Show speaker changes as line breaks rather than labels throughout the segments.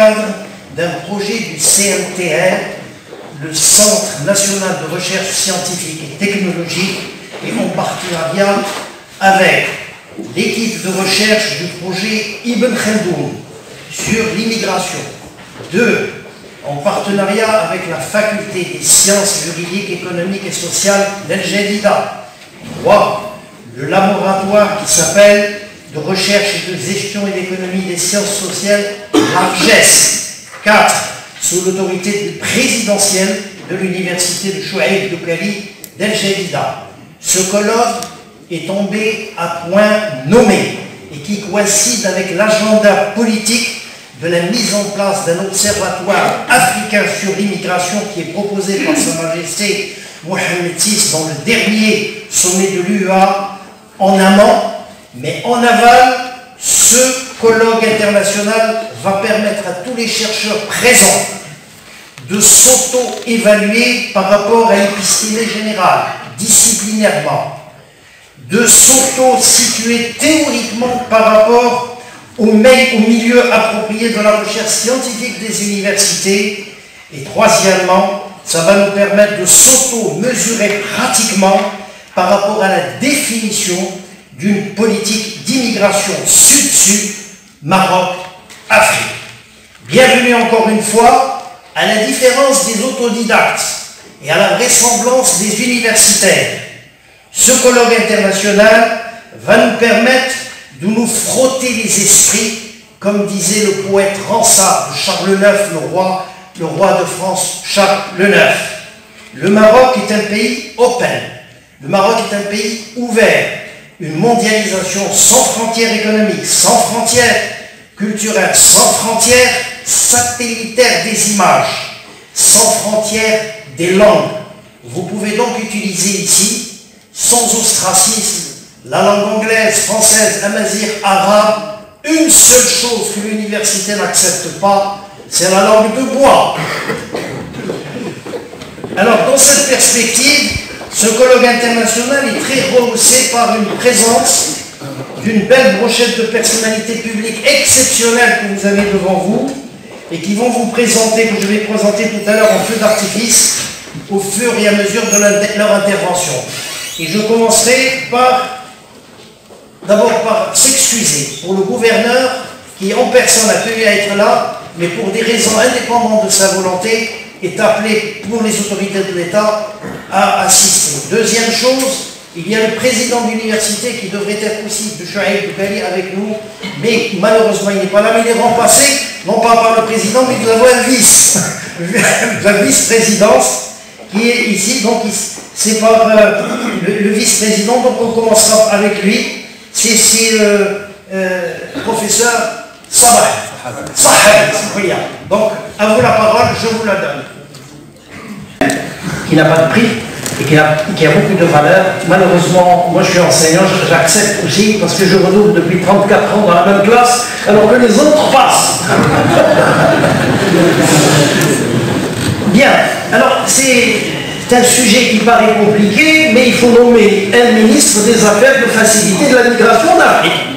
cadre d'un projet du CNTR, le Centre National de Recherche Scientifique et Technologique, et en partenariat avec l'équipe de recherche du projet Ibn Khaldoun sur l'immigration. 2. En partenariat avec la Faculté des sciences juridiques, économiques et sociales d'El Jadida. 3. Le laboratoire qui s'appelle de recherche et de gestion et d'économie des sciences sociales, l'ARGES. 4. Sous l'autorité du présidentiel de l'université de Chouaïb Doukali d'El Jadida. Ce colloque est tombé à point nommé et qui coïncide avec l'agenda politique de la mise en place d'un observatoire africain sur l'immigration qui est proposé par Sa Majesté Mohamed VI dans le dernier sommet de l'UEA en amont, mais en aval, ce colloque international va permettre à tous les chercheurs présents de s'auto-évaluer par rapport à l'épistémie générale, disciplinairement, de s'auto-situer théoriquement par rapport au milieu approprié de la recherche scientifique des universités. Et troisièmement, ça va nous permettre de s'auto-mesurer pratiquement par rapport à la définition d'une politique d'immigration sud-sud, Maroc-Afrique. Bienvenue encore une fois, à la différence des autodidactes et à la ressemblance des universitaires. Ce colloque international va nous permettre de nous frotter les esprits, comme disait le poète Ronsard de Charles IX, le roi de France Charles IX. Le Maroc est un pays open, le Maroc est un pays ouvert, une mondialisation sans frontières économiques, sans frontières culturelles, sans frontières satellitaires des images, sans frontières des langues. Vous pouvez donc utiliser ici, sans ostracisme, la langue anglaise, française, amazigh, arabe. Une seule chose que l'université n'accepte pas, c'est la langue de bois. Alors, dans cette perspective, ce colloque international est très rehaussé par une présence d'une belle brochette de personnalités publiques exceptionnelles que vous avez devant vous et qui vont vous présenter, que je vais présenter tout à l'heure en feu d'artifice, au fur et à mesure de leur intervention. Et je commencerai d'abord par s'excuser pour le gouverneur qui en personne a tenu à être là, mais pour des raisons indépendantes de sa volonté, est appelé pour les autorités de l'État à assister. Deuxième chose, il y a le président de l'université qui devrait être aussi de Chouaïb Doukali avec nous, mais malheureusement il n'est pas là, mais il est remplacé, non pas par le président, mais nous avons un vice, la vice-présidence qui est ici, donc c'est par le vice-président, donc on commencera avec lui. C'est le professeur Sabah. Donc, à vous la parole, je vous la donne. Qui n'a pas de prix et qui a beaucoup de valeur. Malheureusement, moi je suis enseignant, j'accepte aussi parce que je redouble depuis 34 ans dans la même classe, alors que les autres passent. Bien, alors c'est un sujet qui paraît compliqué, mais il faut nommer un ministre des Affaires de faciliter de la migration d'Afrique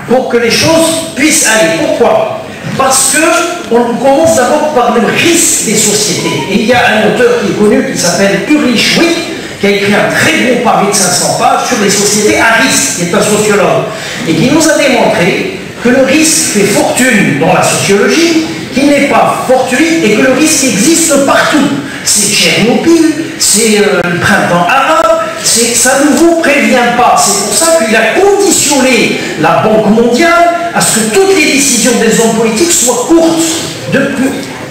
pour que les choses puissent aller. Pourquoi? Parce qu'on commence d'abord par le risque des sociétés. Et il y a un auteur qui est connu qui s'appelle Ulrich Wick, qui a écrit un très bon pavé de 500 pages sur les sociétés à risque, qui est un sociologue, et qui nous a démontré que le risque fait fortune dans la sociologie, qu'il n'est pas fortuit et que le risque existe partout. C'est Tchernobyl, c'est le printemps arabe, ça ne vous prévient pas. C'est pour ça qu'il a conditionné la Banque mondiale à ce que toutes les décisions des hommes politiques soient courtes.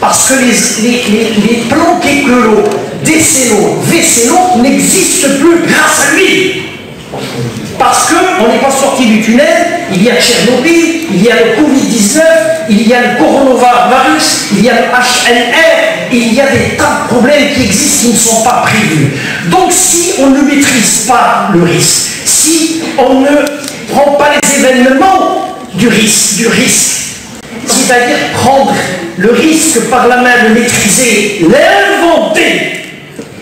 Parce que les plans quinquennaux, décennaux, vécennaux n'existent plus grâce à lui. Parce qu'on n'est pas sorti du tunnel, il y a Tchernobyl, il y a le Covid-19, il y a le coronavirus, il y a le HNR, il y a des tas de problèmes qui existent qui ne sont pas prévus. Donc si on ne maîtrise pas le risque, si on ne prend pas les événements du risque, c'est-à-dire prendre le risque par la main de maîtriser, l'inventer,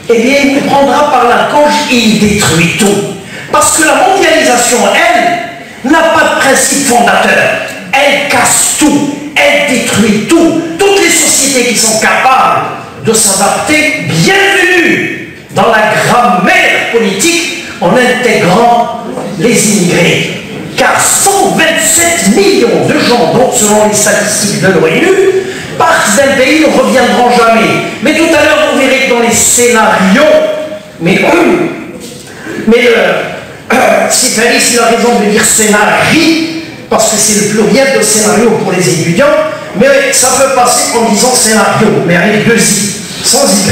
eh bien il nous prendra par la gorge et il détruit tout. Parce que la mondialisation, elle, n'a pas de principe fondateur. Elle casse tout. elle détruit tout. Toutes les sociétés qui sont capables de s'adapter, bienvenue dans la grammaire politique en intégrant les immigrés. Car 127 millions de gens, donc selon les statistiques de l'ONU, partent d'un pays, ne reviendront jamais. Mais tout à l'heure, vous verrez que dans les scénarios, Sifalis, il a raison de dire scénarii, parce que c'est le pluriel de scénario pour les étudiants, mais ça peut passer en disant scénario, mais avec deux i, sans y.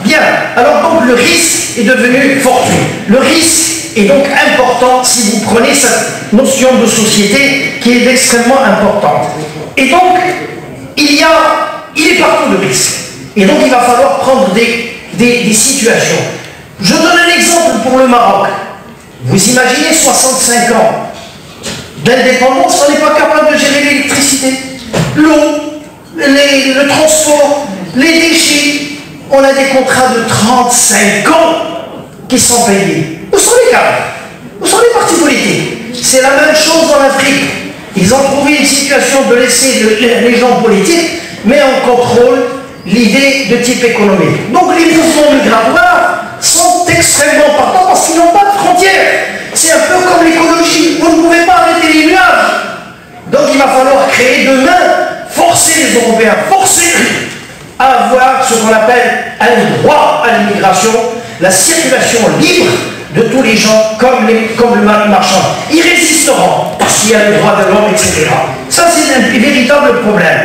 Bien, alors donc le risque est devenu fortuit. Le risque est donc important si vous prenez cette notion de société qui est extrêmement importante. Et donc, il est partout le risque. Et donc il va falloir prendre des situations. Je donne un exemple pour le Maroc. Vous imaginez 65 ans d'indépendance, on n'est pas capable de gérer l'électricité, l'eau, le transport, les déchets. On a des contrats de 35 ans qui sont payés. Où sont les cadres? Où sont les partis politiques? C'est la même chose dans l'Afrique. Ils ont trouvé une situation de laisser les gens politiques, mais on contrôle l'idée de type économique. Donc les mouvements migratoires sont extrêmement importants parce qu'ils n'ont pas de frontières. C'est un peu comme l'écologie. Vous ne pouvez pas arrêter les nuages. Donc il va falloir créer demain, forcer les Européens, forcer à avoir ce qu'on appelle un droit à l'immigration, la circulation libre de tous les gens comme le marchand. Ils résisteront parce qu'il y a le droit de l'homme, etc. Ça, c'est un véritable problème.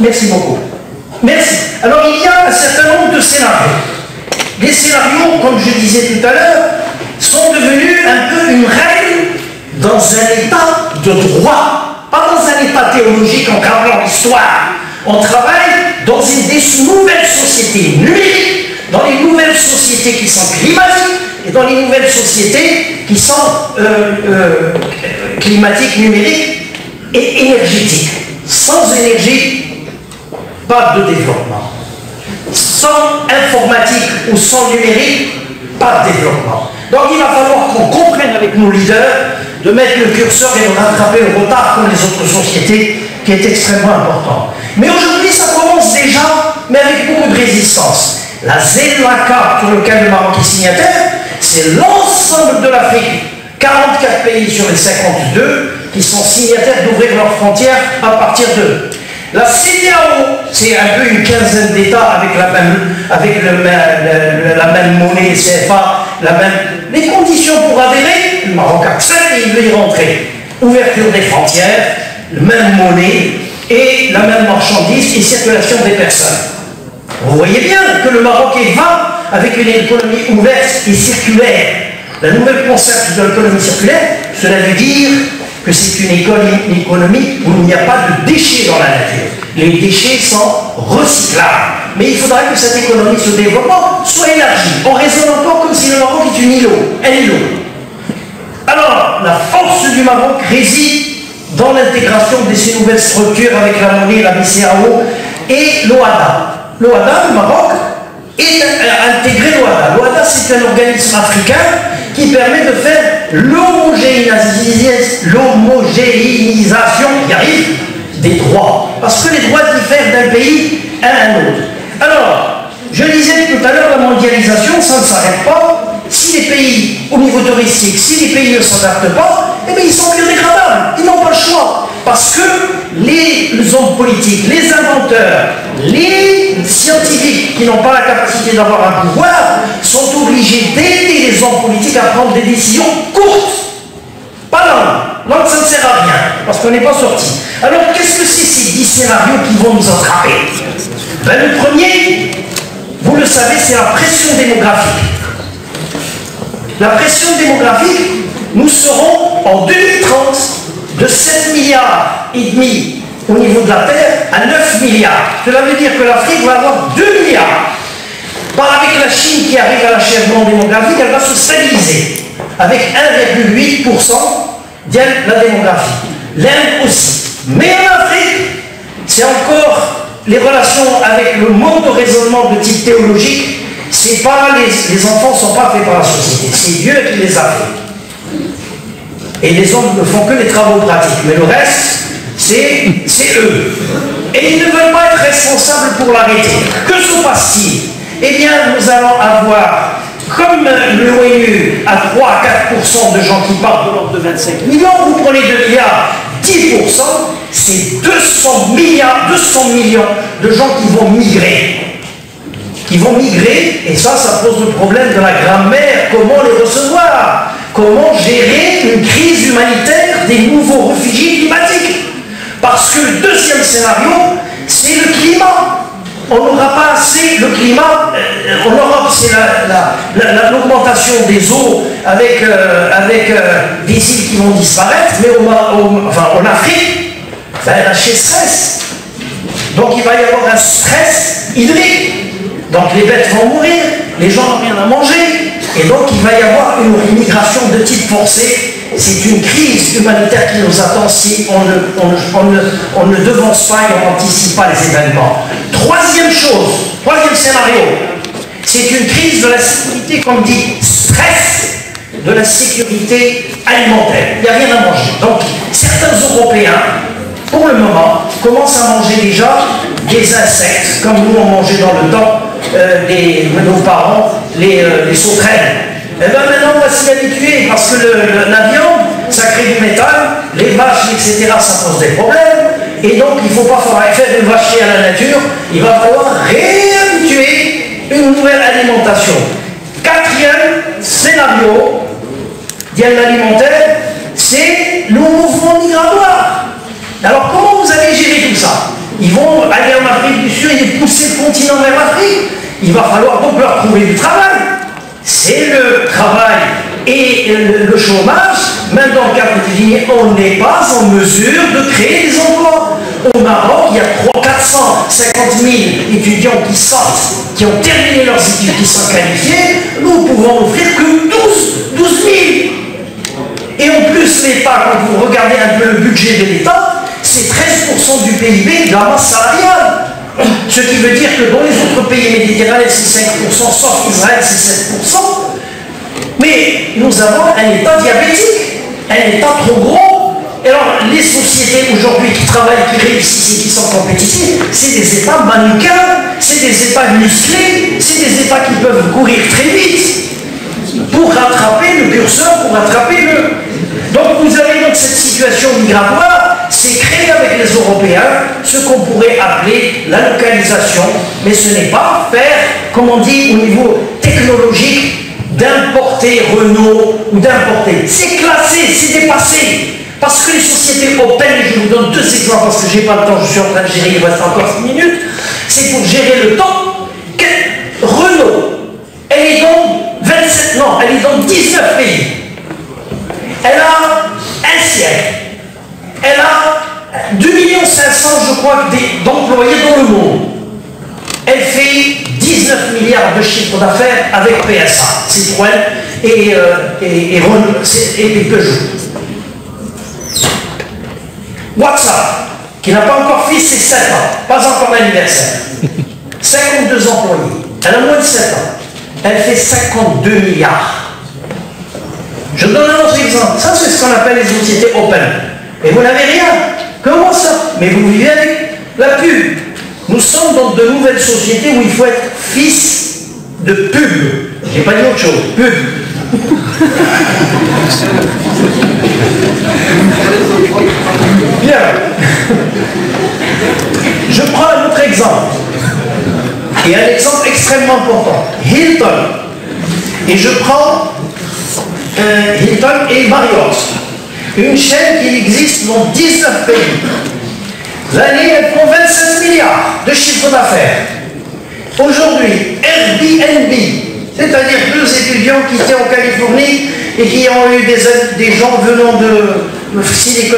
Merci beaucoup. Merci. Alors, il y a un certain nombre de scénarios. Les scénarios, comme je disais tout à l'heure, sont devenus un peu une règle dans un état de droit, pas dans un état théologique en gravant l'histoire. On travaille dans des nouvelles sociétés numériques, dans les nouvelles sociétés qui sont climatiques et dans les nouvelles sociétés qui sont climatiques, numériques et énergétiques. Sans énergie, pas de développement. Sans informatique ou sans numérique, pas de développement. Donc il va falloir qu'on comprenne avec nos leaders de mettre le curseur et de rattraper le retard comme les autres sociétés, qui est extrêmement important. Mais aujourd'hui, ça commence déjà, mais avec beaucoup de résistance. La ZLACA, pour lequel le Maroc est signataire, c'est l'ensemble de l'Afrique. 44 pays sur les 52 qui sont signataires d'ouvrir leurs frontières à partir d'eux. La CEDEAO, c'est un peu une quinzaine d'États avec la même monnaie CFA, les conditions pour adhérer, le Maroc accepte et il veut y rentrer. Ouverture des frontières, la même monnaie et la même marchandise et circulation des personnes. Vous voyez bien que le Maroc est va avec une économie ouverte et circulaire. Le nouvel concept de l'économie circulaire, cela veut dire que c'est une économie où il n'y a pas de déchets dans la nature. Les déchets sont recyclables. Mais il faudra que cette économie, ce développement, soit élargi. On raisonne encore comme si le Maroc est un îlot. Alors, la force du Maroc réside dans l'intégration de ces nouvelles structures avec la monnaie, la BCAO et l'OADA. L'OADA, le Maroc, est intégré l'OADA. L'OADA, c'est un organisme africain qui permet de faire l'homogénéisation, il arrive, des droits. Parce que les droits diffèrent d'un pays à un autre. Alors, je disais tout à l'heure, la mondialisation, ça ne s'arrête pas. Si les pays, au niveau touristique, si les pays ne s'adaptent pas, eh bien ils sont biodégradables. Ils n'ont pas le choix. Parce que les hommes politiques, les inventeurs, les scientifiques qui n'ont pas la capacité d'avoir un pouvoir sont obligés d'aider les hommes politiques à prendre des décisions courtes. Pas longues. Donc ça ne sert à rien, parce qu'on n'est pas sorti. Alors qu'est-ce que c'est ces 10 scénarios qui vont nous attraper? Ben, le premier, vous le savez, c'est la pression démographique. La pression démographique, nous serons en 2030 de 7 milliards et demi au niveau de la Terre à 9 milliards. Cela veut dire que l'Afrique va avoir 2 milliards. Avec la Chine qui arrive à l'achèvement démographique, elle va se stabiliser avec 1,8% de la démographie. L'Inde aussi. Mais en Afrique, c'est encore les relations avec le monde de raisonnement de type théologique. C'est pas les enfants ne sont pas faits par la société, c'est Dieu qui les a faits. Et les hommes ne font que les travaux pratiques, mais le reste, c'est eux. Et ils ne veulent pas être responsables pour l'arrêter. Que se passe-t-il? Eh bien, nous allons avoir, comme l'ONU a 3 à 4% de gens qui partent de l'ordre de 25 millions, vous prenez 2 milliards, 10%, c'est 200 millions de gens qui vont migrer. Et ça pose le problème de la grammaire. Comment les recevoir? Comment gérer une crise humanitaire des nouveaux réfugiés climatiques? Parce que le deuxième scénario, c'est le climat. On n'aura pas assez le climat. En Europe, c'est l'augmentation des eaux avec des îles qui vont disparaître, mais en Afrique, la sécheresse. Donc il va y avoir un stress hydrique. Donc les bêtes vont mourir, les gens n'ont rien à manger, et donc il va y avoir une migration de type forcé. C'est une crise humanitaire qui nous attend si on ne devance pas et on n'anticipe pas les événements. Troisième scénario, c'est une crise de la sécurité, comme dit, stress de la sécurité alimentaire. Il n'y a rien à manger. Donc certains Européens, pour le moment, commencent à manger déjà des insectes, comme nous on mangeait dans le temps de nos parents, les sauterelles. Et bien maintenant on va s'y habituer parce que la viande, ça crée du méthane, les vaches, etc., ça pose des problèmes, et donc il ne faut pas faire une vacherie à la nature, il va falloir réhabituer une nouvelle alimentation. Quatrième scénario alimentaire, c'est le mouvement migratoire. Alors comment vous allez gérer tout ça? Ils vont aller en Afrique du Sud et pousser le continent vers l'Afrique. Il va falloir donc leur trouver du travail. C'est le travail et le chômage. Même dans le cas quotidien, on n'est pas en mesure de créer des emplois. Au Maroc, il y a 450 000 étudiants qui sortent, qui ont terminé leurs études, qui sont qualifiés. Nous pouvons offrir que 12 000. Et en plus, l'État, quand vous regardez un peu le budget de l'État, c'est 13% du PIB de la masse salariale. Ce qui veut dire que dans les autres pays méditerranéens, c'est 5%, sauf Israël, c'est 7%. Mais nous avons un État diabétique, un État trop gros. Et alors, les sociétés aujourd'hui qui travaillent, qui réussissent et qui sont compétitives, c'est des États mannequins, c'est des États musclés, c'est des États qui peuvent courir très vite pour rattraper le curseur, pour rattraper le... Donc vous avez donc cette situation migratoire, c'est créé avec les Européens ce qu'on pourrait appeler la localisation, mais ce n'est pas faire, comme on dit au niveau technologique, d'importer Renault ou d'importer. C'est classé, c'est dépassé. Parce que les sociétés open, je vous donne 2 exemples parce que je n'ai pas le temps, je suis en train de gérer, il reste encore 6 minutes, c'est pour gérer le temps. Renault, elle est dans 27, non, elle est dans 19 pays. Elle a un siècle. Elle a 2 500 000, je crois, d'employés dans le monde. Elle fait 19 milliards de chiffre d'affaires avec PSA, Citroën et Peugeot. WhatsApp, qui n'a pas encore fait ses 7 ans, pas encore l'anniversaire. 52 employés. Elle a moins de 7 ans. Elle fait 52 milliards. Je donne un autre exemple. Ça, c'est ce qu'on appelle les sociétés open. Et vous n'avez rien. Comment ça? Mais vous vivez avec la pub. Nous sommes dans de nouvelles sociétés où il faut être fils de pub. J'ai pas dit autre chose. Pub. Bien. Je prends un autre exemple. Et un exemple extrêmement important. Hilton. Et je prends Hilton et Marriott. Une chaîne qui existe dans 19 pays. L'année, elle prend 27 milliards de chiffre d'affaires. Aujourd'hui, Airbnb, c'est-à-dire 2 étudiants qui étaient en Californie et qui ont eu des gens venant de Silicon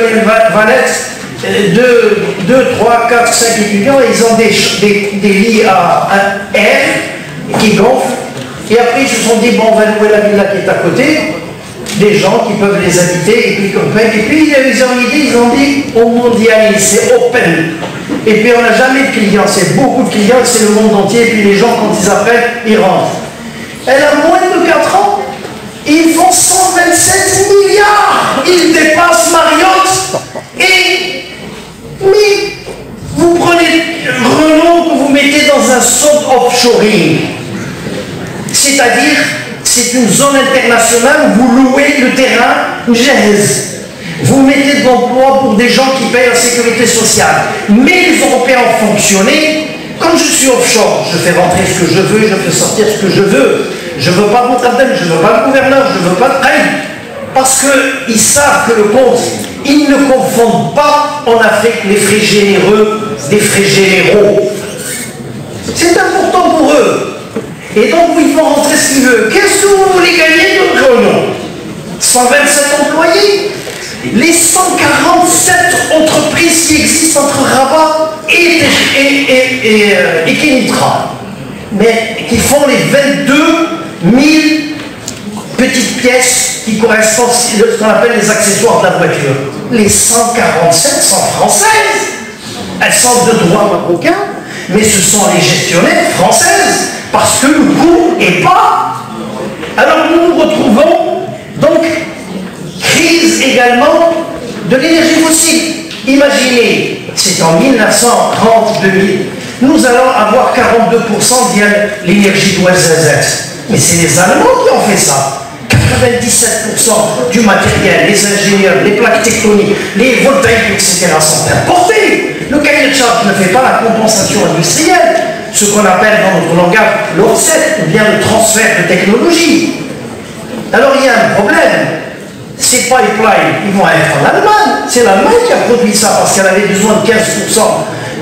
Valley, 2, 3, 4, 5 étudiants, et ils ont des lits à air qui gonflent. Et après, ils se sont dit, bon, on va louer la villa qui est à côté, des gens qui peuvent les habiter, et puis ils ont dit, on mondialise, c'est open. Et puis on n'a jamais de clients, c'est beaucoup de clients, c'est le monde entier, et puis les gens, quand ils appellent, ils rentrent. Elle a moins de 4 ans, ils font 127 milliards, ils dépassent Marriott et Mais vous prenez Renault que vous mettez dans un centre offshoring, c'est-à-dire c'est une zone internationale où vous louez le terrain GES. Vous mettez de l'emploi pour des gens qui payent la sécurité sociale. Mais les Européens ont fonctionné. Comme je suis offshore, je fais rentrer ce que je veux, je fais sortir ce que je veux. Je ne veux pas votre abdel, je ne veux pas le gouverneur, je ne veux pas de Aïe. Parce qu'ils savent que le compte, ils ne confondent pas en Afrique les frais généreux des frais généraux. C'est important pour eux. Et donc, ils font rentrer ce qu'ils veulent. Qu'est-ce que vous voulez gagner de Renault? 127 employés. Les 147 entreprises qui existent entre Rabat et Kenitra, mais qui font les 22 000 petites pièces qui correspondent à ce qu'on appelle les accessoires de la voiture. Les 147 sont françaises. Elles sont de droit marocain, mais ce sont les gestionnaires françaises, parce que le coût est bas. Alors nous nous retrouvons donc crise également de l'énergie fossile. Imaginez, c'est en 1930-2000, nous allons avoir 42% via l'énergie d'OSZ. Mais c'est les Allemands qui ont fait ça. 97% du matériel, les ingénieurs, les plaques tectoniques, les voltaïques, etc. sont importés. Le cahier de charge ne fait pas la compensation industrielle, ce qu'on appelle dans notre langage l'offset, ou bien le transfert de technologie. Alors il y a un problème. Ces pipelines, ils vont être en Allemagne. C'est l'Allemagne qui a produit ça parce qu'elle avait besoin de 15%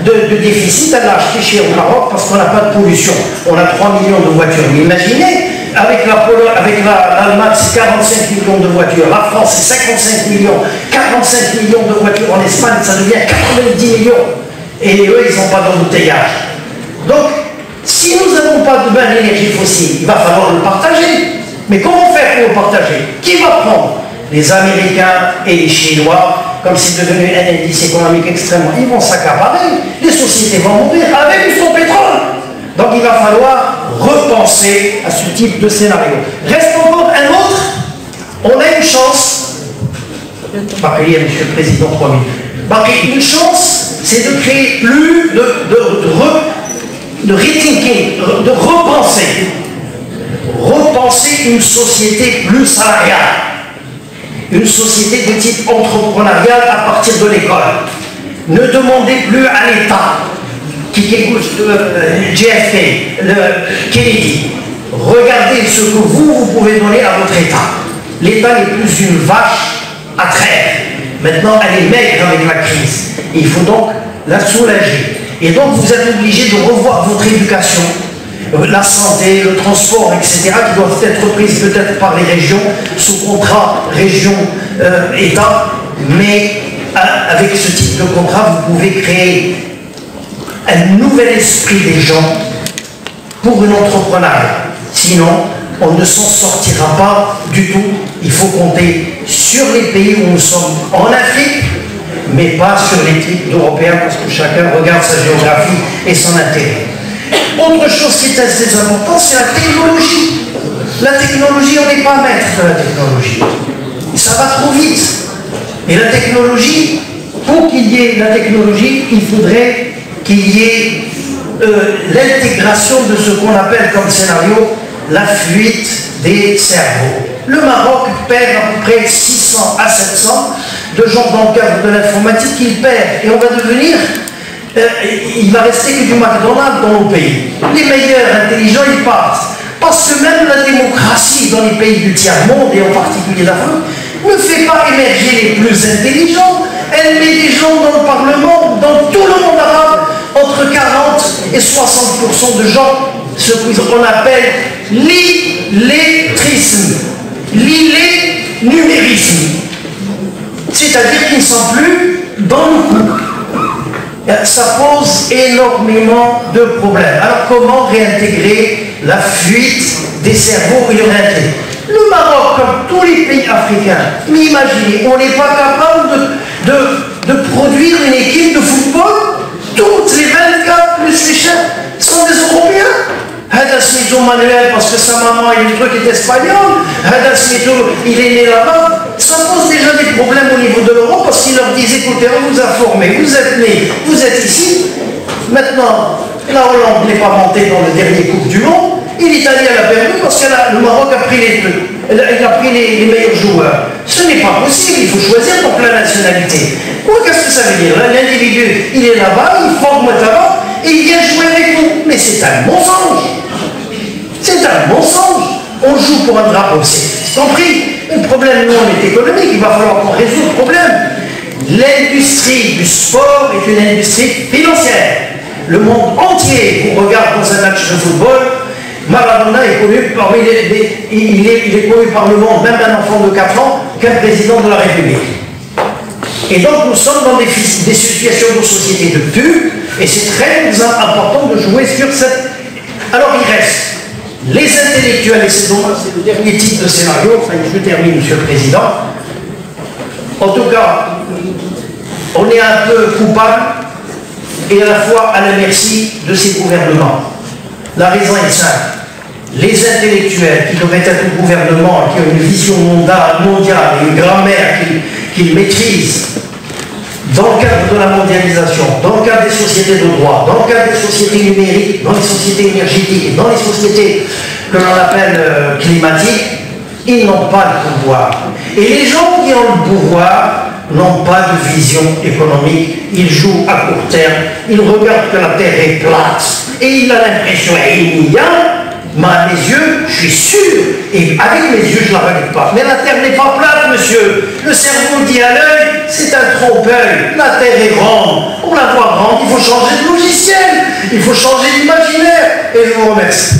de déficit. Elle l'a acheté chez au Maroc parce qu'on n'a pas de pollution. On a 3 millions de voitures. Mais imaginez, avec l'Allemagne, c'est 45 millions de voitures. La France, c'est 55 millions. 45 millions de voitures en Espagne, ça devient 90 millions. Et eux, ils n'ont pas d'embouteillage. Donc, si nous n'avons pas demain l'énergie fossile, il va falloir le partager. Mais comment faire pour le partager? Qui va prendre? Les Américains et les Chinois, comme c'est devenu un indice économique extrêmement, ils vont s'accaparer, les sociétés vont mourir avec son pétrole. Donc il va falloir repenser à ce type de scénario. Reste encore un autre, on a une chance, Bakri, monsieur le Président, 3 minutes. Bakri, une chance, c'est de créer plus de rethinking, de repenser une société plus salariale. Une société de type entrepreneurial à partir de l'école. Ne demandez plus à l'État, JFK, Kennedy, regardez ce que vous pouvez donner à votre État. L'État n'est plus une vache à traire. Maintenant, elle est maigre avec la crise. Il faut donc la soulager. Et donc, vous êtes obligé de revoir votre éducation, la santé, le transport, etc., qui doivent être prises peut-être par les régions, sous contrat région-État, mais avec ce type de contrat, vous pouvez créer un nouvel esprit des gens pour une entrepreneuriat. Sinon, on ne s'en sortira pas du tout. Il faut compter sur les pays où nous sommes en Afrique, mais pas sur les types d'Européens, parce que chacun regarde sa géographie et son intérêt. Autre chose qui est assez importante, c'est la technologie. La technologie, on n'est pas maître de la technologie. Ça va trop vite. Et la technologie, pour qu'il y ait la technologie, il faudrait qu'il y ait l'intégration de ce qu'on appelle comme scénario la fuite des cerveaux. Le Maroc perd à peu près 600 à 700 de gens dans le cadre de l'informatique, il perd. Et on va devenir... il va rester que du McDonald's dans nos pays. Les meilleurs intelligents, ils partent. Parce que même la démocratie dans les pays du tiers-monde, et en particulier l'Afrique, ne fait pas émerger les plus intelligents. Elle met des gens dans le Parlement, dans tout le monde arabe, entre 40 et 60% de gens, ce qu'on appelle l'illettrisme, l'illénumérisme. C'est-à-dire qu'ils ne sont plus dans le coup. Ça pose énormément de problèmes. Alors comment réintégrer la fuite des cerveaux et le réintégrer? Le Maroc, comme tous les pays africains, mais imaginez, on n'est pas capable de produire une équipe de football. Toutes les 24 plus les chefs sont des Européens. Hada Smito Manuel parce que sa maman et le truc est espagnol. Hada Smito, il est né là-bas. Ça pose déjà des problèmes au niveau de l'Europe parce qu'il leur disent écoutez, on vous a formé, vous êtes nés, vous êtes ici. Maintenant, la Hollande n'est pas montée dans le dernier Coupe du Monde et l'Italie elle a perdu parce que le Maroc a pris les trucs. Il a pris les meilleurs joueurs. Ce n'est pas possible, il faut choisir pour la nationalité. Qu'est-ce que ça veut dire? L'individu, il est là-bas, il forme là-bas et il vient jouer avec nous. Mais c'est un mensonge. C'est un mensonge. On joue pour un drapeau, c'est compris. Le problème, nous, on est économique, il va falloir qu'on résout le problème. L'industrie du sport est une industrie financière. Le monde entier, on regarde dans un match de football, Maradona est connu parmi il est connu par le monde, même un enfant de 4 ans, qu'un président de la République. Et donc nous sommes dans des situations de société de pub, et c'est très important de jouer sur cette... Alors il reste les intellectuels, et c'est le dernier type de scénario, enfin je termine, Monsieur le Président. En tout cas, on est un peu coupable et à la fois à la merci de ces gouvernements. La raison est simple. Les intellectuels qui devraient être au gouvernement, qui ont une vision mondiale et une grammaire qu'ils maîtrisent, dans le cadre de la mondialisation, dans le cadre des sociétés de droit, dans le cadre des sociétés numériques, dans les sociétés énergétiques, dans les sociétés que l'on appelle climatiques, ils n'ont pas le pouvoir. Et les gens qui ont le pouvoir n'ont pas de vision économique, ils jouent à court terme, ils regardent que la Terre est plate, et il a l'impression, il y a, mais à mes yeux, je suis sûr, et avec mes yeux, je ne la regarde pas. Mais la Terre n'est pas plate, monsieur. Le cerveau dit à l'œil, c'est un trompe-œil. La Terre est grande. Pour la voir grande, il faut changer de logiciel, il faut changer d'imaginaire. Et je vous remercie.